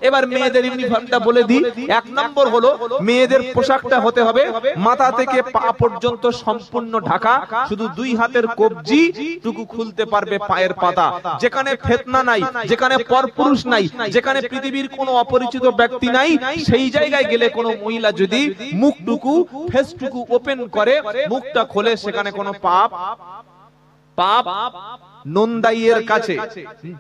এবার মেয়েদের ইউনিফর্মটা বলে দিই। এক নম্বর হলো মেয়েদের পোশাকটা হতে হবে মাথা থেকে পা পর্যন্ত সম্পূর্ণ ঢাকা, শুধু দুই হাতের কবজি টুকু খুলতে পারবে পায়ের পাতা। যেখানে ফিতনা নাই, যেখানে পরপুরুষ নাই, যেখানে পৃথিবীর কোনো অপরিচিত ব্যক্তি নাই, সেই জায়গায় গেলে কোনো মহিলা যদি মুখটুকু ফেসটুকু ওপেন করে, মুখটা খোলে, সেখানে কোনো পাপ নন্দাইয়ের কাছে,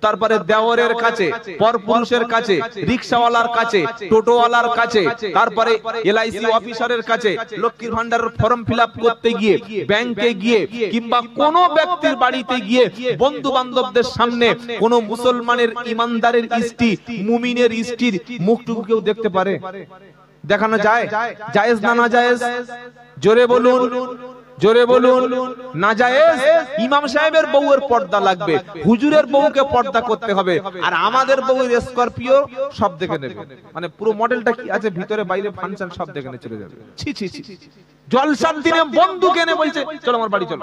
তারপরে দেওরের কাছে, পরপুরুষের কাছে, রিকশাওয়ালার কাছে, টোটোওয়ালার কাছে, তারপরে এলআইসি অফিসারের কাছে, লক্ষ্মীর ভান্ডারের ফর্ম ফিলআপ করতে গিয়ে, ব্যাংকে গিয়ে, কিংবা কোন ব্যক্তির বাড়িতে গিয়ে, বন্ধু বান্ধবদের সামনে কোন মুসলমানের ইমানদারের স্ত্রী, মুমিনের স্ত্রীর মুখটুকু কেউ দেখতে পারে? দেখানো যায়? জায়েজ না নাজায়েজ? জোরে বলুন, জোরে বলুন। নাজায়েজ। ইমাম সাহেবের বউয়ের পর্দা লাগবে, হুজুরের বউকে পর্দা করতে হবে, আর আমাদের বউয়ের স্করপিও সব দেখে নেবে, মানে পুরো মডেলটা কি আছে ভিতরে বাইরে ফাংশন সব দেখে নিয়ে চলে যাবে। ছি ছি ছি। জলসার দিনে বন্ধু কেনে বলছে চলো আমার বাড়ি চলো।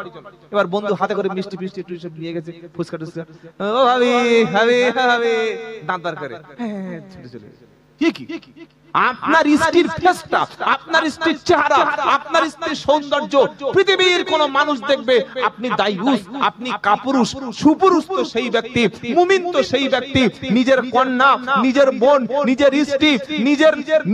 এবার বন্ধু হাতে করে মিষ্টি ফিষ্টি একটু সব নিয়ে গেছে, ফুচকা টুচকা, ও ভাবি ভাবি ভাবি দাঁতার করে চলে কি আপনার স্ত্রীর ফেসটা, আপনার স্ত্রীর চেহারা, আপনার স্ত্রীর সৌন্দর্য পৃথিবীর কোন মানুষ দেখবে আপনি দায়ুস, আপনি কাপুরুষ। সুপুরুষ তো সেই ব্যক্তি, মুমিন তো সেই ব্যক্তি নিজের কন্যা, নিজের বোন, নিজের স্ত্রী,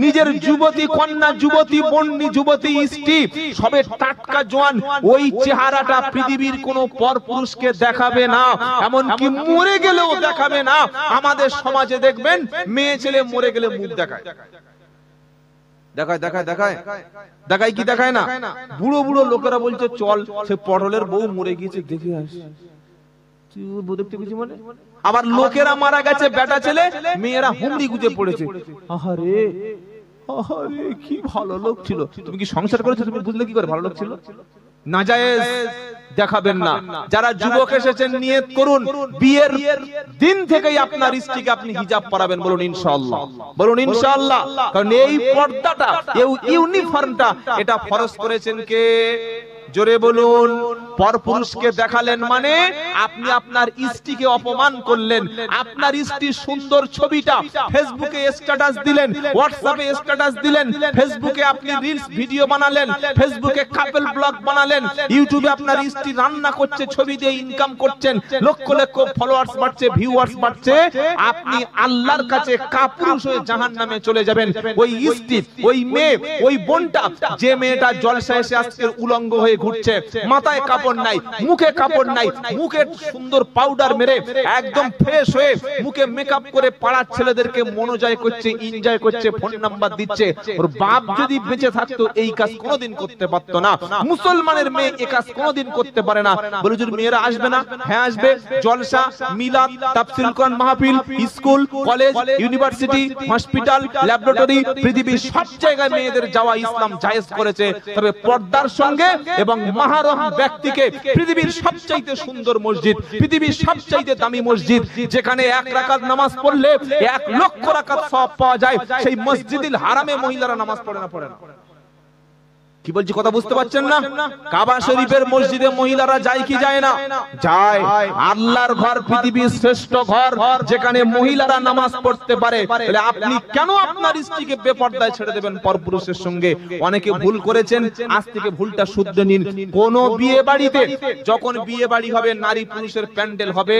নিজের যুবতী কন্যা, যুবতী বোন, যুবতী স্ত্রী সবে টাটকা জোয়ান, ওই চেহারাটা পৃথিবীর কোন পরপুরুষকে দেখাবে না, এমনকি মরে গেলেও দেখাবে না। আমাদের সমাজে দেখবেন মেয়ে ছেলে মরে গেলে মুখ দেখায়, দেখায় দেখায় দেখায় দেখায় কি দেখায় না? বুড়ো বুড়ো লোকেরা বলছে চল সে পটলের বউ মরে গিয়েছে দেখে আসি, আবার লোকেরা মারা গেছে বেটা ছেলে, মেয়েরা হুমড়ি গুজে পড়েছে, আহারে আহারে কি ভালো লোক ছিল। তুমি কি সংসার করেছো? তুমি বুঝলে কি করে ভালো লোক ছিল? নাজায়েজ দেখাবেন না। যারা যুবক এসেছেন নিয়ত করুন বিয়ের দিন থেকেই আপনার স্ত্রীকে আপনি হিজাব পরাবেন, বলুন ইনশাআল্লাহ, বলুন ইনশাআল্লাহ। কারণ এই পর্দাটা, এই ইউনিফর্মটা এটা ফরজ করেছেন কে? জোরে বলুন। পরপুরুষকে দেখালেন মানে আপনি আপনার স্ত্রীকে অপমান করলেন। আপনার স্ত্রীর সুন্দর ছবিটা ফেসবুকে স্ট্যাটাস দিলেন, হোয়াটসঅ্যাপে স্ট্যাটাস দিলেন, ফেসবুকে আপনি রিলস ভিডিও বানালেন, ফেসবুকে কাপল ব্লগ বানালেন, ইউটিউবে আপনার স্ত্রী রান্না করছে, ছবি দিয়ে ইনকাম করছেন, লক্ষ লক্ষ ফলোয়ার্স বাড়ছে, ভিউয়ার্স বাড়ছে, আপনি আল্লাহর কাছে কাপুরুষ হয়ে জাহান্নামে চলে যাবেন। ওই স্ত্রী, ওই মেয়ে, ওই বোনটা, যে মেয়েটা জলসায় এসে আজকে উলঙ্গ হয়ে ঘুরছে, মাথায় কাপড় নাই, মুখে কাপড় নাই, মুখে সুন্দর পাউডার মেরে একদম ফ্রেশ হয়ে মুখে মেকআপ করে পাড়ার ছেলেদেরকে মনোজয় করছে, এনজয় করছে, ফোন নাম্বার দিচ্ছে। ওর বাপ যদি বেঁচে থাকতো এই কাজ কোনোদিন করতে পারতো না। মুসলমানের মেয়ে এই কাজ কোনোদিন করতে পারে না। বলে যদি মেয়েরা আসবে না, হ্যাঁ আসবে। জলসা, মিলাদ, তাফসীর কোরআন মাহফিল, school, college, university, hospital, laboratory, পৃথিবীর সব জায়গায় মেয়েদের যাওয়া ইসলাম জায়েজ করেছে, তবে পর্দার সঙ্গে এবং মাহরম ব্যক্তিকে। পৃথিবীর সবচাইতে সুন্দর মসজিদ, পৃথিবীর সবচাইতে দামি মসজিদ, যেখানে এক রাকাত নামাজ পড়লে 1 লক্ষ রাকাত সওয়াব পাওয়া যায়, সেই মসজিদুল হারামে মহিলারা নামাজ পড়ে না? পড়ে না। কি বলছি কথা বুঝতে পারছেন না? কাবা শরীফের মসজিদে মহিলারা যায় কি যায় না? যায়। আল্লাহর ঘর পৃথিবীর শ্রেষ্ঠ ঘর, যেখানে মহিলারা নামাজ পড়তে পারে। তাহলে আপনি কেন আপনার স্ত্রীকে বেপর্দায় ছেড়ে দেবেন পরপুরুষের সঙ্গে? অনেকে ভুল করেছেন, আজ থেকে ভুলটা শুধরে নিন। কোন বিয়ে বাড়িতে যখন বিয়ে বাড়ি হবে, নারী পুরুষের প্যান্ডেল হবে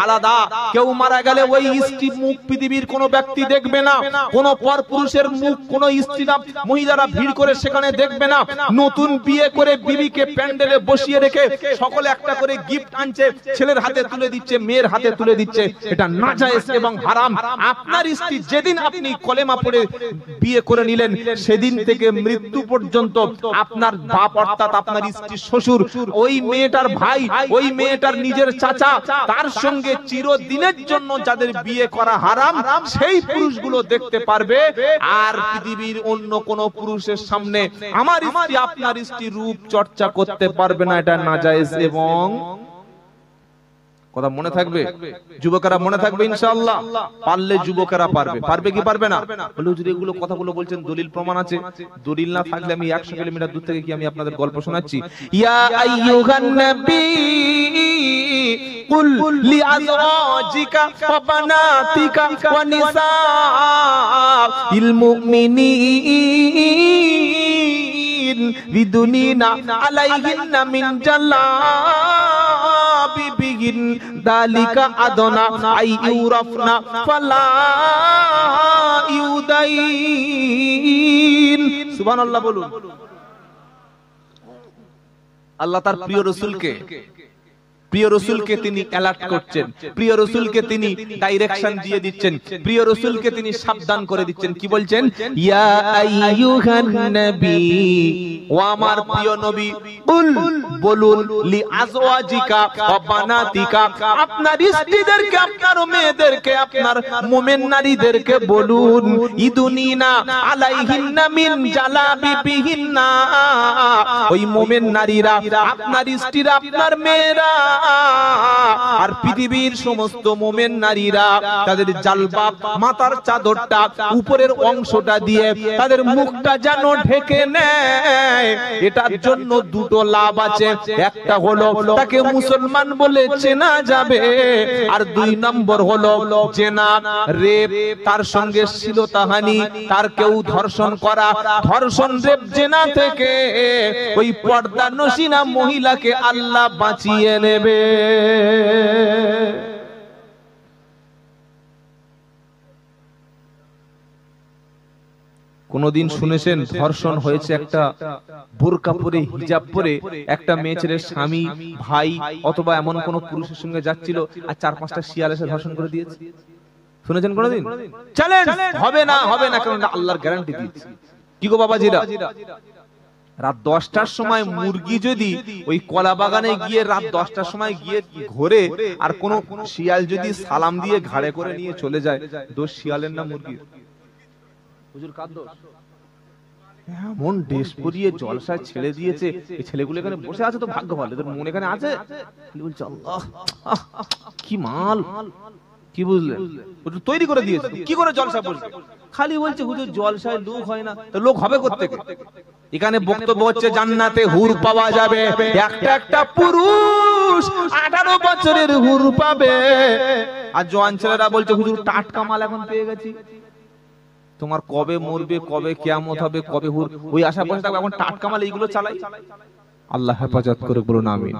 আলাদা। কেউ মারা গেলে ওই স্ত্রী মুখ পৃথিবীর কোন ব্যক্তি দেখবে না, কোন পরপুরুষের মুখ কোন স্ত্রীরা মহিলারা ভিড় করে সেখানে দেখবে না। নতুন বিয়ে করে বিবিকে প্যান্ডেলে বসিয়ে রেখে সকলে একটা করে গিফট আনছে, ছেলের হাতে তুলে দিচ্ছে, মেয়ের হাতে তুলে দিচ্ছে, এটা নাজায়েজ এবং হারাম। আপনার স্ত্রী যেদিন আপনি কলেমা পড়ে বিয়ে করে নিলেন, সেদিন থেকে মৃত্যু পর্যন্ত আপনার বাপ অর্থাৎ আপনার স্ত্রীর শ্বশুর, ওই মেয়েটার ভাই, ওই মেয়েটার নিজের চাচা, তার সঙ্গে চিরদিনের জন্য যাদের বিয়ে করা হারাম, সেই পুরুষগুলো দেখতে পারবে। আর পৃথিবীর অন্য কোন পুরুষের সামনে আমার স্ত্রী, আপনার স্ত্রী রূপ চর্চা করতে পারবে না, এটা নাজায়েজ। এবং কথা মনে থাকবে, যুবকেরা মনে থাকবে ইনশাআল্লাহ। পারলে যুবকেরা পারবে, পারবে কি পারবে না? বলে হুজুর এগুলো কথাগুলো বলছেন দলিল প্রমাণ আছে? দলিল না থাকলে আমি 100 কিলোমিটার দূর থেকে কি আমি আপনাদের গল্প শোনাচ্ছি? ইয়া আইয়ুহান নবী কুল লিআজওয়াজিকা ওয়া বানাতিকা ওয়া নিসাইল মুমিনিন বিদুনিনা আলাইহিন্না মিন জালাবিবিহিন দালিকা আদনা আই ইউরাফনা ফালা ইউদাইন। সুবহানাল্লাহ বলুন। আল্লাহ তার প্রিয় রসুলকে তিনি অ্যালার্ট করছেন, প্রিয় রসুলকে তিনি ডাইরেকশন দিয়ে দিচ্ছেন, প্রিয় রসুলকে তিনি সাবধান করে দিচ্ছেন। কি বলছেন? ইয়া আইয়ুহান নবী, ও আমার প্রিয় নবী, বলুন লি আজওয়াজিকা ওয়া বানাতিকা, আপনার স্ত্রীদেরকে, আপনার মেয়েদেরকে, আপনার মুমিন নারীদেরকে বলুন, ইদুনিনা আলাইহিন্না মিন জালাবিবিহিন্না, ওই মুমিন নারীরা, আপনার স্ত্রীরা, আপনার মেয়েরা আর পৃথিবীর সমস্ত মুমিন নারীরা তাদের জালবাব, মাথার চাদরটা, উপরের অংশটা দিয়ে তাদের মুখটা যেন ঢেকে নেয়। এটার জন্য দুটো লাভ আছে। একটা হলো তাকে মুসলমান বলে চেনা যাবে, আর 2 নম্বর হলো জেনা, রেপ, তার সঙ্গে শ্লীলতাহানি, তার কেউ ধর্ষণ করা, ধর্ষণ, রেপ, জেনা থেকে ওই পর্দা নসিনা মহিলাকে আল্লাহ বাঁচিয়ে নেবে। কোনদিন শুনেছেন ধর্ষণ হয়েছে একটা বোরকা পরে, হিজাব পরে একটা মেয়ে ছেলের স্বামী, ভাই অথবা এমন কোন পুরুষের সঙ্গে যাচ্ছিল আর 4-5টা শিয়াল এসে ধর্ষণ করে দিয়েছে? শুনেছেন কোনদিন? চ্যালেঞ্জ হবে না, হবে না, কারণ আল্লাহর গ্যারান্টি দিয়েছে। কি গো বাবাজিরা, রাত 10টার সময় মুরগি যদি ওই কলা বাগানে গিয়ে রাত 10টার সময় গিয়ে ঘোরে আর কোন শিয়াল যদি সালাম দিয়ে ঘাড়ে করে নিয়ে চলে যায়, দোষ শিয়ালের না মুরগির? হুজুর কার দোষ? এমন ড্রেস পরিয়ে জলসায় ছেড়ে দিয়েছে, এই ছেলেগুলো এখানে বসে আছে তো ভাগ্য ভালো, এদের মন এখানে আছে। বলছে আল্লাহ কি মাল, কি বুঝলেন? তৈরি করে দিয়েছে, কি করে জলসা বলছে? খালি বলছে হুজুর জলসায় লোক হয় না, তো লোক হবে কোত্থেকে? এখানে বক্তব্য হচ্ছে জান্নাতে হুর পাওয়া যাবে, একটা একটা পুরুষ 18 বছরের হুর পাবে। আর জওয়ান ছেলেরা বলছে হুজুর টাটকা মাল এখন পেয়ে গেছি। তোমার কবে মরবে, কবে কিয়ামত হবে, কবে হুর, ওই আশা বসে থাকবে, এখন টাটকা মাল এইগুলো চালাই। আল্লাহ হেফাজত করে, বলুন আমিন।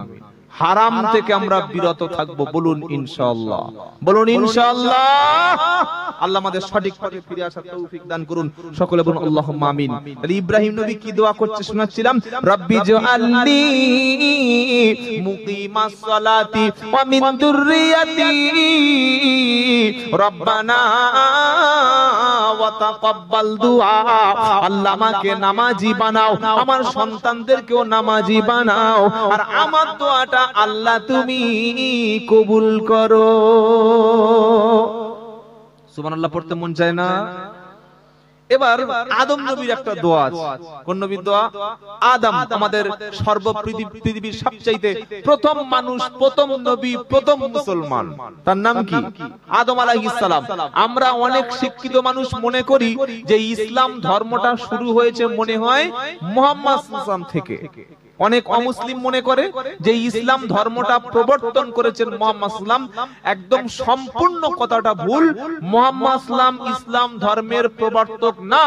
হারাম থেকে আমরা বিরত থাকবো, বলুন ইনশাআল্লাহ, বলুন ইনশাআল্লাহ। আল্লাহ আমাদের সঠিক পথে ফিরে আসার তৌফিক দান করুন, সকলে বলুন আল্লাহুম্মা আমিন। তাহলে ইব্রাহিম নবী কি দোয়া করতে শোনাচ্ছিলাম? রব্বি জাআলনি মুকিমাস সালাতি ওয়া মিন যুররিয়াতি রব্বানা ওয়া তাকাব্বাল দুআ। আল্লাহ আমাকে নামাজি বানাও, আমার সন্তানদেরকেও নামাজি বানাও, আর আমার দোয়াটা আল্লাহ তুমি কবুল করো। সুবহানাল্লাহ পড়তে মন চায় না? এবার আদম নবীর একটা দোয়া আছে। কোন নবীর দোয়া? আদম, আমাদের পৃথিবীর সবচাইতে প্রথম মানুষ, প্রথম নবী, প্রথম মুসলমান, তার নাম কি? আদম আলাইহিস সালাম। আমরা অনেক শিক্ষিত মানুষ মনে করি যে ইসলাম ধর্মটা শুরু হয়েছে মনে হয় মুহাম্মদ সাল্লাল্লাহু আলাইহি ওয়াসাল্লাম থেকে। অনেক অমুসলিম মনে করে যে ইসলাম ধর্মটা প্রবর্তন করেছেন মুহাম্মদ সাল্লাম। একদম সম্পূর্ণ কথাটা ভুল। মুহাম্মদ সাল্লাম ইসলাম ধর্মের প্রবর্তক না,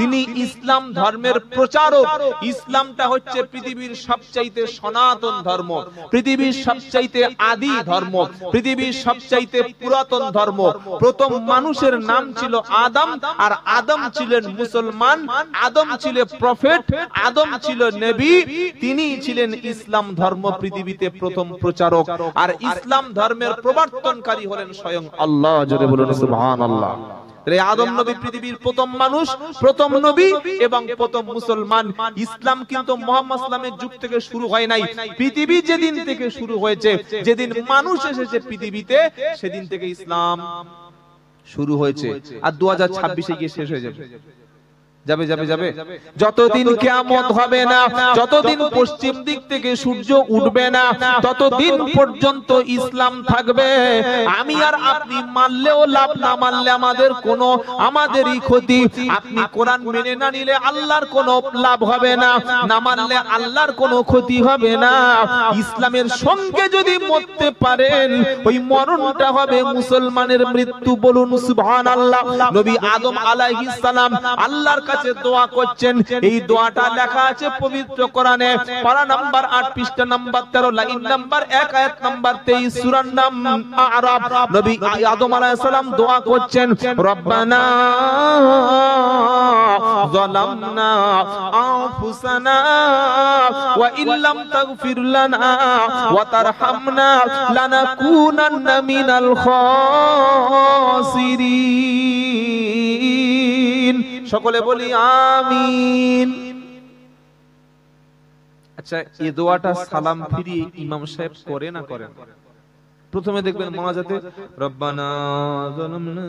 তিনি ইসলাম ধর্মের প্রচারক। ইসলামটা হচ্ছে পৃথিবীর সবচাইতে সনাতন ধর্ম, পৃথিবীর সবচাইতে আদি ধর্ম, পৃথিবীর সবচাইতে পুরাতন ধর্ম। প্রথম মানুষের নাম ছিল আদম, আর আদম ছিলেন মুসলমান, আদম ছিলেন প্রফেট, আদম ছিল নবী। তিনি ছিলেন ইসলাম ধর্ম পৃথিবীতে প্রথম প্রচারক, আর ইসলাম ধর্মের প্রবর্তনকারী হলেন স্বয়ং আল্লাহ। জোরে বলুন সুবহানাল্লাহ। আদম নবী পৃথিবীর প্রথম মানুষ, প্রথম নবী এবং প্রথম মুসলমান। ইসলাম কিন্তু মুহাম্মদ সাল্লামের যুগ থেকে শুরু হয় নাই। পৃথিবী যেদিন থেকে শুরু হয়েছে, যেদিন মানুষ এসেছে পৃথিবীতে, সেদিন থেকে ইসলাম শুরু হয়েছে। আর 2026-এ গিয়ে শেষ হয়ে যাবে। যাবে যাবে যাবে যতদিন কিয়ামত হবে না, যতদিন পশ্চিম দিক থেকে সূর্য উঠবে না, ততদিন পর্যন্ত ইসলাম থাকবে। আমি আর আপনি মানলেও লাভ, না মানলে আমাদেরই ক্ষতি। আপনি কোরআন মেনে না নিলে আল্লাহর কোনো লাভ হবে না, না মানলে আল্লাহর কোনো ক্ষতি হবে না। ইসলামের সঙ্গে যদি মরতে পারেন, ওই মরণটা হবে মুসলমানের মৃত্যু। বলুন সুবহানাল্লাহ। নবী আদম আলাইহিস সালাম আল্লাহর কাছে দোয়া করছেন, এই দোয়াটা লেখা আছে পবিত্র কোরআনে, পারা নাম্বার 8 পৃষ্ঠা নাম্বার 13 লাইন নাম্বার 1 আয়াত নাম্বার 23 সূরার নাম আরাফ। নবী আদম আলাইহিস সালাম দোয়া করছেন, রব্বানা যালামনা আনফুসানা ওয়া ইল্লাম তাগফির লানা ওয়া তারহামনা লানাকুনান্না মিনাল খাসিরিন। সকলে বলি আমিন। আচ্ছা, এই দোয়াটা সালাম ফিরিয়ে ইমাম সাহেব করে না করেন? প্রথমে দেখবেন মোনাজাতে রব্বানা যালামনা